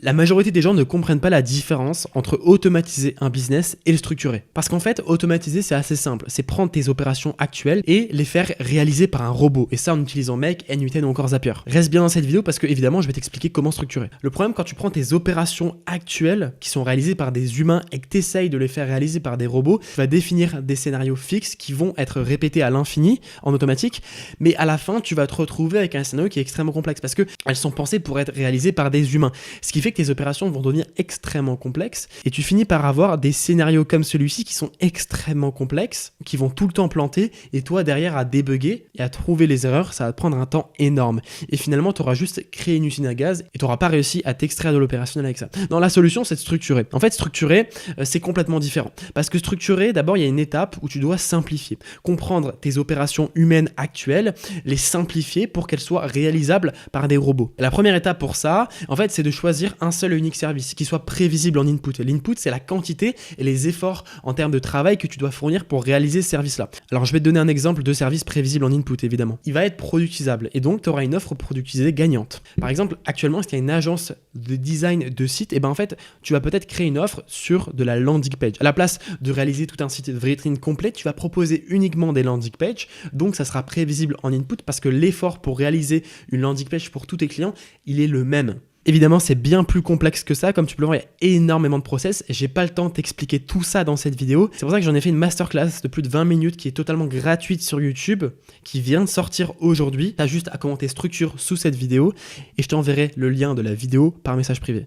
La majorité des gens ne comprennent pas la différence entre automatiser un business et le structurer. Parce qu'en fait, automatiser, c'est assez simple. C'est prendre tes opérations actuelles et les faire réaliser par un robot. Et ça en utilisant Make, n8n ou encore Zapier. Reste bien dans cette vidéo parce que évidemment, je vais t'expliquer comment structurer. Le problème quand tu prends tes opérations actuelles qui sont réalisées par des humains et que tu essayes de les faire réaliser par des robots, tu vas définir des scénarios fixes qui vont être répétés à l'infini en automatique. Mais à la fin, tu vas te retrouver avec un scénario qui est extrêmement complexe parce qu'elles sont pensées pour être réalisées par des humains. Ce qui fait que tes opérations vont devenir extrêmement complexes et tu finis par avoir des scénarios comme celui-ci qui sont extrêmement complexes, qui vont tout le temps planter et toi derrière à débugger et à trouver les erreurs, ça va te prendre un temps énorme. Et finalement, tu auras juste créé une usine à gaz et tu n'auras pas réussi à t'extraire de l'opérationnel avec ça. Non, la solution, c'est de structurer. En fait, structurer, c'est complètement différent. Parce que structurer, d'abord, il y a une étape où tu dois simplifier. Comprendre tes opérations humaines actuelles, les simplifier pour qu'elles soient réalisables par des robots. La première étape pour ça, en fait, c'est de choisir un seul et unique service qui soit prévisible en input. L'input, c'est la quantité et les efforts en termes de travail que tu dois fournir pour réaliser ce service-là. Alors, je vais te donner un exemple de service prévisible en input, évidemment. Il va être productisable et donc tu auras une offre productisée gagnante. Par exemple, actuellement, si tu as une agence de design de site, et ben en fait, tu vas peut-être créer une offre sur de la landing page. À la place de réaliser tout un site de vitrine complet, tu vas proposer uniquement des landing pages. Donc, ça sera prévisible en input parce que l'effort pour réaliser une landing page pour tous tes clients, il est le même. Évidemment, c'est bien plus complexe que ça. Comme tu peux le voir, il y a énormément de process. J'ai pas le temps de t'expliquer tout ça dans cette vidéo. C'est pour ça que j'en ai fait une masterclass de plus de 20 minutes qui est totalement gratuite sur YouTube, qui vient de sortir aujourd'hui. Tu as juste à commenter structure sous cette vidéo et je t'enverrai le lien de la vidéo par message privé.